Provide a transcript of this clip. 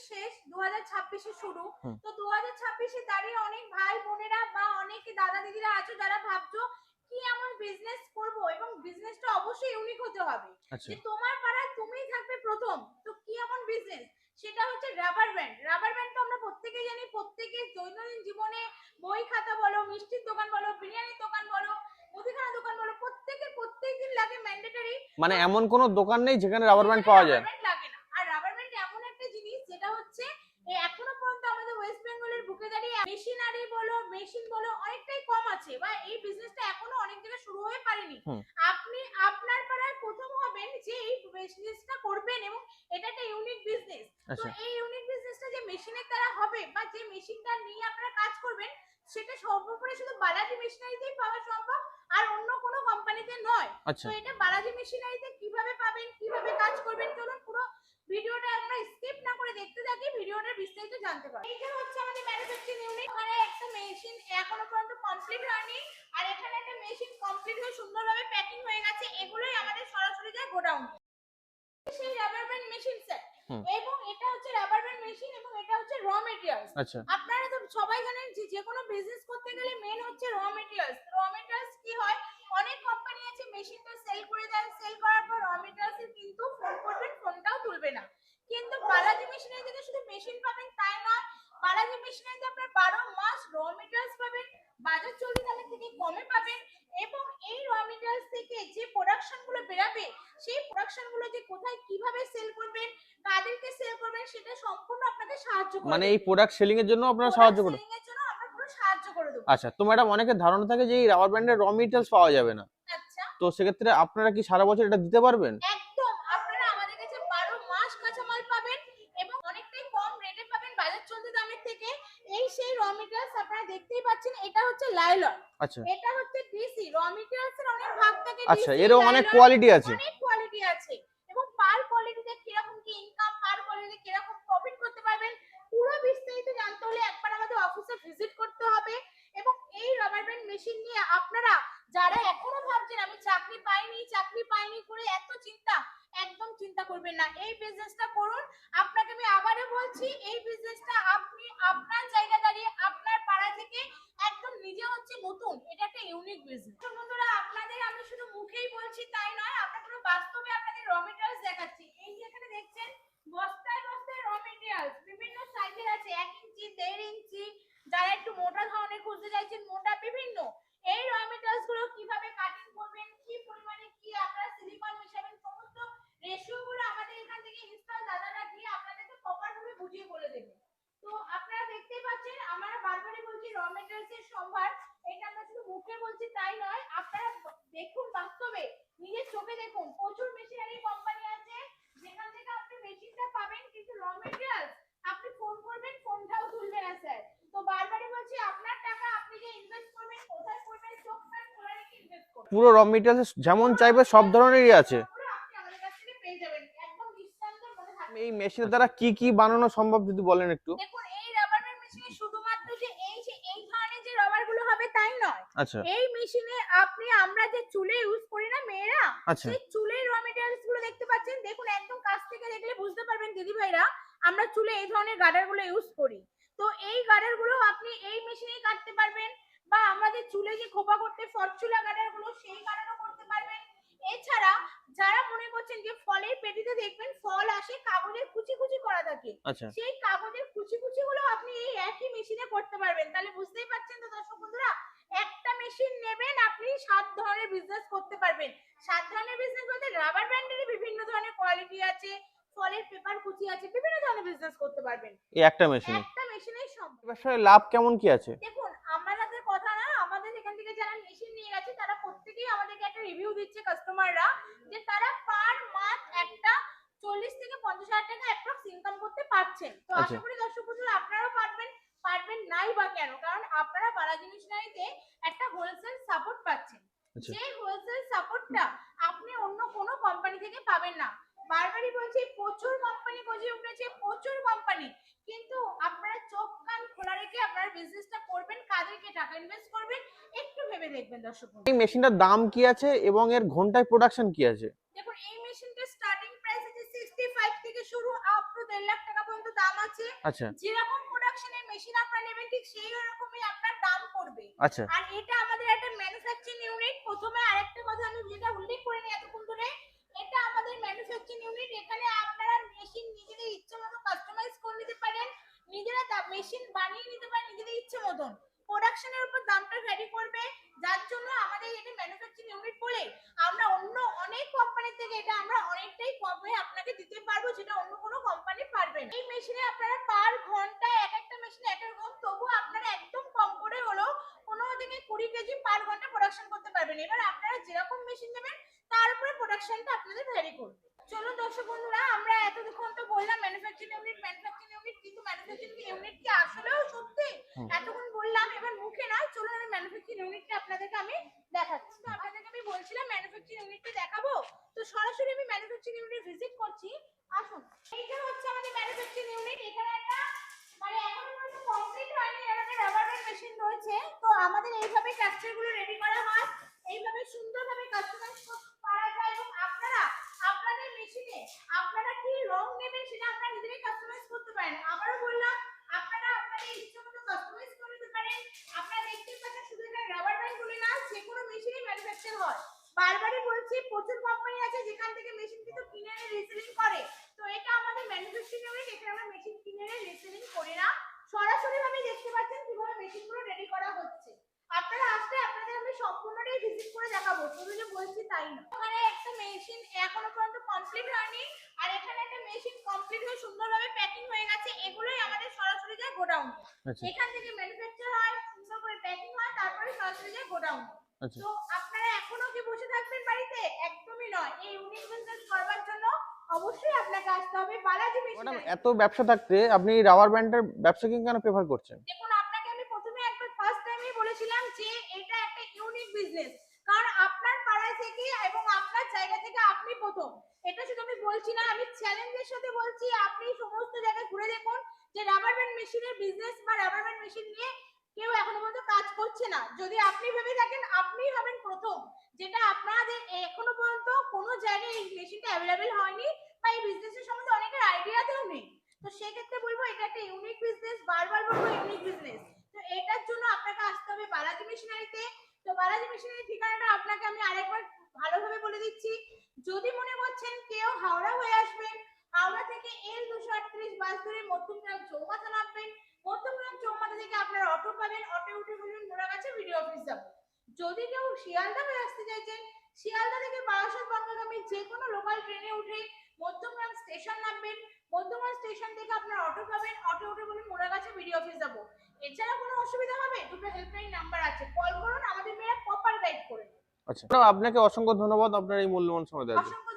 শেষ 2026 এ শুরু। তো 2026 এ দাঁড়িয়ে অনেক ভাই বোনেরা বা অনেক দাদা দিদিরা আছো যারা ভাবছো কি এমন বিজনেস করব, এবং বিজনেসটা অবশ্যই ইউনিক হতে হবে যে তোমার পাড়ায় তুমিই থাকবে প্রথম। তো কি এমন বিজনেস, সেটা হচ্ছে রাবার ব্যান্ড। রাবার ব্যান্ড তো আমরা প্রত্যেকেই জানি, প্রত্যেকের দৈনন্দিন জীবনে বই খাতা বলো, মিষ্টির দোকান বলো, বিরিয়ানির দোকান বলো, মুদিখানা দোকান বলো, প্রত্যেকদিন লাগে ম্যান্ডেটরি। মানে এমন কোনো দোকান নেই যেখানে রাবার ব্যান্ড পাওয়া যায় লাগে না। আর রাবার ব্যান্ড এমন একটা জিনিস যেটা হচ্ছে এখনো পর্যন্ত আমাদের ওয়েস্ট বেঙ্গলের বুকে দাঁড়িয়ে মেশিনারি বলো, মেশিন বলো অনেকটাই কম আছে, বা এই বিজনেসটা এখনো অনেক জায়গায় শুরু হয়ে পারেনি। আপনি আপনার পাড়ায় প্রথম হবেন যে এই বিজনেসটা করবেন, এবং এটা একটা ইউনিক বিজনেস। তো এই ইউনিক বিজনেসটা যে মেশিনের দ্বারা হবে বা যে মেশিনটা নিয়ে আপনারা কাজ করবেন, সেটা সর্বোপরি শুধু বালাজি মেশিনারিতেই পাওয়া সম্ভব, আর অন্য কোনো কোম্পানিতে নয়। তো এটা বালাজি মেশিনারিতে কিভাবে পাবেন, কিভাবে কাজ করবেন, চলুন পুরো ভিডিওটা আমরা স্কিপ না করে দেখতে থাকি, ভিডিওটা বিস্তারিত জানতে পারবেন। এইটা হচ্ছে আমাদের ম্যানুফ্যাকচারিং ইউনিট। এখানে একটা মেশিন এখনো পর্যন্ত কমপ্লিট হয়নি, আর এখানে একটা মেশিন কমপ্লিট হয়ে সুন্দরভাবে প্যাকিং হয়ে গেছে। এগুলোই আমাদের সরাসরি যায় গোডাউনে। সেই রাবার ব্যান্ড মেশিন সেট, এবং এটা হচ্ছে রাবার ব্যান্ড মেশিন, এবং এটা হচ্ছে র মেটেরিয়ালস। আপনারা তো সবাই জানেন যে কোনো বিজনেস করতে গেলে মেন হচ্ছে র মেটেরিয়ালস। র মেটেরিয়ালস কি হয়, অনেক কোম্পানি আছে মেশিনটা সেল করে দেয়, সেল করার পর র মেটেরিয়ালস কিন্তু ফোন করবেন, ফোনটাও তুলবে না। কিন্তু বালাজি মেশিনারি থেকে শুধু মেশিন পাবেন তাই নয়, বালাজি মেশিনারিতে আপনার 12 মাস র মেটেরিয়ালস পাবেন, বাজার চলতি দামের থেকে কমে পাবেন, এবং এই র মেটেরিয়ালস থেকে যে প্রোডাকশন গুলো বেরাবে, সেই প্রোডাকশন গুলো যে কোথায় কিভাবে সেল করবেন, কাদেরকে সেল করবেন, সেটা সম্পূর্ণ আপনাদের সাহায্য করবে। মানে এই প্রোডাক্ট সেলিং এর জন্য আপনারা সাহায্য করবেন? সেলিং এর জন্য আমরা পুরো সাহায্য করে দেব। আচ্ছা, তো ম্যাডাম অনেকের ধারণা থাকে যে এই রাবার ব্যান্ডের র মেটেরিয়ালস পাওয়া যাবে না। আচ্ছা, তো সেক্ষেত্রে আপনারা কি সারা বছর এটা দিতে পারবেন? একদম, আপনারা আমাদের কাছে 12 মাস কাঁচামাল পাবেন, এবং অনেকটাই কম রেটে পাবেন বাজার চলতি দামের থেকে। এই সেই র মেটেরিয়ালস আপনারা দেখতেই পাচ্ছেন, এটা হচ্ছে লাইলন, এটা হচ্ছে ডিসি। র মেটেরিয়ালস এর অনেক ভাগ থাকে, আচ্ছা, এরও অনেক কোয়ালিটি আছে। অনেক কোয়ালিটি আছে, এবং পার কোয়ালিটিতে কিরকম কি ইনকাম, পার কোয়ালিটিতে কিরকম প্রফিট করতে পারবেন, পুরো বিস্তারিত জানতে হলে একবার আমাদের অফিসে ভিজিট করতে হবে। এবং এই রাবার ব্যান্ড মেশিন নিয়ে আপনারা যারা এখনো ভাবছেন আমি চাকরি পাইনি করে এত চিন্তা, একদম চিন্তা করবেন না, এই বিজনেসটা করুন। আপনাকে আমি আবারও বলছি, এই বিজনেসটা আপনি আপনার জায়গা দাঁড়িয়ে আপনার পাড়া থেকে একদম নিজে হচ্ছে নতুন, এটা একটা ইউনিক বিজনেস। তো বন্ধুরা, আপনাদের আমি শুধু মুখেই বলছি তাই নয়, আমরা পুরো বাস্তবে আপনাদের র মেটেরিয়ালস দেখাচ্ছি। এই যে এখানে দেখছেন বস্তায় বস্তায় র মেটেরিয়ালস বিভিন্ন সাইজের আছে, 1 ইঞ্চি, 1.5 ইঞ্চি, যারা একটু মোটা ধরনের খুঁজতে চাইছেন মোটা, বিভিন্ন। এই র মেটেরিয়ালস গুলো কিভাবে কাটিং করবেন, কি পরিমাণে কি আপনারা সিলিকন মেশাবেন, সমস্ত রেশিও গুলো আমাদের এখান থেকে ইনস্টল দাদারা গিয়ে আপনাদেরকে প্রপার ভাবে বুঝিয়ে বলে দেবে। তো আপনারা দেখতেই পাচ্ছেন, আমরা বারবারই বলছি র মেটেরিয়ালস এর সম্ভার, এটা আমরা শুধু মুখে বলছি তাই নয়, আপনারা দেখুন বাস্তবে, নিজের চোখে দেখুন। প্রচুর মেশিনারি কোম্পানি আছে যেখান থেকে আপনি মেশিনটা পাবেন, কিন্তু র মেটেরিয়ালস আপনি ফোন করবেন, ফোনটাও তুলবে না স্যার। তো বারবারই বলছি, আপনার টাকা আপনি যে ইনভেস্ট করবেন, কোথায় করবেন, চোখ কান খোলা রেখে ইনভেস্ট করুন। পুরো র মেটেরিয়ালস যেমন চাইবে সব ধরনেরই আছে। আপনি আমাদের কাছ থেকে পেয়ে যাবেন, একদম নিশ্চিন্তে মনে থাকবেন। এই মেশিনের দ্বারা কি কি বানানো সম্ভব যদি বলেন একটু। দেখুন, এই রাবার ব্যান্ড মেশিনে শুধুমাত্র যে এই ধরনের যে রাবার গুলো হবে তাই নয়। এই মেশিনে আপনি আমরা যে চুলে ইউজ করি না মেয়েরা, সেই চুলের র মেটেরিয়ালস গুলো দেখতে পাচ্ছেন। দেখুন, একদম কাছ থেকে দেখলে বুঝতে পারবেন দিদি ভাইরা, আমরা চুলে এই ধরনের গার্ডার গুলো ইউজ করি। তো এই গার্ডার গুলো আপনি এই মেশিনেই কাটতে পারবেন, বা আমাদের চুলে যে খোপা করতে ফরচুলা গার্ডার গুলো, সেই গার্ডারও করতে পারবেন। এছাড়া যারা মনে করছেন যে ফলের পেটিতে দেখবেন ফল আসে কাগজের কুচি কুচি করা থাকে, সেই কাগজের কুচি কুচি গুলো আপনি এই একই মেশিনে করতে পারবেন। তাহলে বুঝতেই পারছেন তো দর্শক বন্ধুরা, একটা মেশিন নেবেন, আপনি 7 ধরনের বিজনেস করতে পারবেন। 7 ধরনের বিজনেস বলতে রাবার ব্যান্ডেরই বিভিন্ন ধরনের কোয়ালিটি আছে, ফলের পেপার কুচি আছে, বিভিন্ন ধরনের বিজনেস করতে পারবেন এই একটা মেশিনেই সম্ভব। ব্যবসায় লাভ কেমন কি আছে? দেখুন, আমাদের কথা না, আমাদের এখান থেকে যারা মেশিন নিয়ে গেছে তারা প্রত্যেকেই আমাদেরকে একটা রিভিউ দিচ্ছে কাস্টমাররা, যে তারা পার মান্থ একটা 40 থেকে 50 হাজার টাকা অ্যাপ্রক্স ইনকাম করতে পারছেন। তো আশা করি দর্শক বন্ধুরা আপনারাও পারবেন নাই বা কেন, কারণ আপনারা বালাজি মেশিনারিতে একটা হোলসেল সাপোর্ট পাচ্ছেন, যে হোলসেল সাপোর্টটা আপনি অন্য কোনো কোম্পানি থেকে পাবেন না। বারবারই বলছি, প্রচুর কোম্পানি গজে উঠেছে, প্রচুর কোম্পানি, কিন্তু আপনারা চোখ কান খোলা রেখে আপনারা বিজনেসটা করবেন, কাদেরকে টাকা ইনভেস্ট করবেন একটু ভেবে দেখবেন দর্শক। এই মেশিনটার দাম কি আছে এবং এর ঘন্টায় প্রোডাকশন কি আছে? দেখুন, এই মেশিনটার স্টার্টিং প্রাইস আছে 65 থেকে শুরু আপ টু 1.5 লাখ টাকা পর্যন্ত দাম দাম আছে। আচ্ছা যেরকম প্রোডাকশনের মেশিন আপনারা নেবেন ঠিক সেই রকমই আপনার দাম পড়বে। আচ্ছা আর এটা আমাদের একটা ম্যানুফ্যাকচারিং ইউনিট। প্রথমে আরেকটা কথা আমি যেটা উল্লেখ করিনি এতক্ষণ ধরে, এটা আমাদের ম্যানুফ্যাকচারিং ইউনিট। এখানে আপনারা মেশিন নিজেদের ইচ্ছে মতো কাস্টমাইজ করে নিতে পারেন, নিজেরা মেশিন বানিয়ে নিতে পারেন নিজেদের ইচ্ছে মতন। প্রোডাকশনের উপর দামটা ভ্যারি করবে, যার জন্য আমাদের এটা ম্যানুফ্যাকচারিং ইউনিট বলে আমরা অন্য অনেক কোম্পানি থেকে এটা আমরা অনেকটাই কমে আপনাকে দিতে পারবো, যেটা অন্য কোনো কোম্পানি পারবে না। এই মেশিনে আপনারা পার ঘন্টা এক একটা মেশিন এক এক রকম, তবু আপনারা একদম কম করে হলো 15 থেকে 20 কেজি পার ঘন্টা প্রোডাকশন করতে পারবেন। এবার আপনারা যেরকম মেশিন নেবেন তার উপরে প্রোডাকশনটা আপনাদের ভ্যারি করবে। চলো দর্শক বন্ধুরা, আমরা এতক্ষণ তো বললাম ম্যানুফ্যাকচারিং ইউনিট, কিন্তু ম্যানুফ্যাকচারিং ইউনিট কি আসলেও সত্যি? এতক্ষণ বললাম, এবার মুখে নয়, চলো আমি ম্যানুফ্যাকচারিং ইউনিটটা আপনাদেরকে আমি দেখাচ্ছি। তো আপনাদেরকে আমি বলছিলাম ম্যানুফ্যাকচারিং ইউনিটটা দেখাবো, তো সরাসরি আমি ম্যানুফ্যাকচারিং ইউনিট ভিজিট করছি। আসুন, এইটা হচ্ছে আমাদের ম্যানুফ্যাকচারিং ইউনিট। এখানে একটা মানে এখনো পর্যন্ত কমপ্লিট হয়নি, এর একটা রাবার ব্যান্ড মেশিন রয়েছে। তো আমাদের এইভাবে ক্যাপচারগুলো রেডি করা হয়, এইভাবে সুন্দরভাবে কাস্টমাইজ করা যায়। এবং আপনারা আপনাদের মেশিনে আপনারা কি রং নেবেন সেটা আপনারা নিজেরাই কাস্টমাইজ করতে পারেন। আবারও বললাম, আপনারা আপনাদের ইচ্ছে মতো কাস্টমাইজ করে নিতে পারেন। আপনারা দেখতে পাচ্ছেন শুধু এখানে রাবার ব্যান্ড গুলি না, যে কোনো মেশিনই ম্যানুফ্যাকচার হয়। বারবারই বলছি, প্রচুর কোম্পানি আছে যেখান থেকে মেশিন কিন্তু কিনে এনে রিসেলিং করে। তো এটা আমাদের ম্যানুফ্যাকচারিং ইউনিট, এখানে আমরা মেশিন কিনে এনে রিসেলিং করি না, সরাসরি ভাবে দেখতে পাচ্ছেন কিভাবে মেশিনগুলো রেডি করা হচ্ছে। আপনারা আসলে আপনাদের আমি সম্পূর্ণটাই ভিজিট করে দেখাবো, শুধু যে বলছি তাই না। ওখানে একটা মেশিন এখনো পর্যন্ত কমপ্লিট হয়নি, আর এখানে একটা মেশিন কমপ্লিট হয়ে সুন্দরভাবে প্যাকিং হয়ে গেছে। এগুলোই আমাদের সরাসরি যায় গোডাউনে। আচ্ছা এখান থেকে ম্যানুফ্যাকচার হয়, সুন্দর করে প্যাকিং হয়, তারপরে সরাসরি যায় গোডাউনে। আচ্ছা তো আপনারা এখনো কি বসে থাকবেন বাড়িতে? একদমই নয়। এই ইউনিক বিজনেস করবার জন্য অবশ্যই আপনাকে আসতে হবে বালাজি ম্যাডাম, মেশিনারি। এত ব্যবসা থাকতে আপনি রাবার ব্যান্ডের ব্যবসা কেন প্রেফার করছেন? দেখুন, আপনাকে আমি প্রথমে একবার ফার্স্ট টাইমই বলেছিলাম যে এটা একটা ইউনিক বিজনেস, কারণ আপনার পাড়া থেকে এবং আপনার জায়গা থেকে আপনি প্রথম। এটা শুধু আমি বলছি না, আমি চ্যালেঞ্জের সাথে বলছি, আপনি সমস্ত জায়গায় ঘুরে দেখুন যে রাবার ব্যান্ড মেশিনের বিজনেস বা রাবার ব্যান্ড মেশিন নিয়ে কেউ এখনো পর্যন্ত কাজ করছে না। যদি আপনি ভেবে থাকেন, আপনিই হবেন প্রথম, যেটা আপনাদের এখনো পর্যন্ত কোনো জায়গায় এই মেশিনটা অ্যাভেলেবেল হয়নি বা এই বিজনেসের সম্বন্ধে অনেকের আইডিয়াতেও নেই। তো সেক্ষেত্রে বলবো এটা একটা ইউনিক বিজনেস, বারবার বলবো ইউনিক বিজনেস। তো এটার জন্য আপনাকে আসতে হবে বালাজি মেশিনারিতে। তো বালাজি মেশিনারির ঠিকানাটা আপনাকে আমি আরেকবার ভালোভাবে বলে দিচ্ছি। যদি মনে করছেন কেউ হাওড়া হয়ে আসবেন, হাওড়া থেকে L238 বাস ধরে মধ্যমগ্রাম চৌমাথা নামবেন। মধ্যমগ্রাম চৌমাথা থেকে আপনারা অটো পাবেন, অটো উঠে বলবেন মোড়াগাছা ভিডিও অফিস যাবো। যদি কেউ শিয়ালদা হয়ে আসতে চাইছেন, শিয়ালদা থেকে বারাসাত বঙ্গগামী যে কোনো লোকাল ট্রেনে উঠে মধ্যমগ্রাম স্টেশন নামবেন। মধ্যমগ্রাম স্টেশন থেকে আপনারা অটো পাবেন, অটো উঠে বলবেন মোড়াগাছা ভিডিও অফিস যাবো। এছাড়া কোনো অসুবিধা হবে, দুটো হেল্পলাইন নাম্বার আছে, কল করুন, আমাদের মেয়েরা প্রপার গাইড করে দেবে। আচ্ছা ম্যাডাম, আপনাকে অসংখ্য ধন্যবাদ আপনার এই মূল্যবান সময় দেওয়ার জন্য। অসংখ্য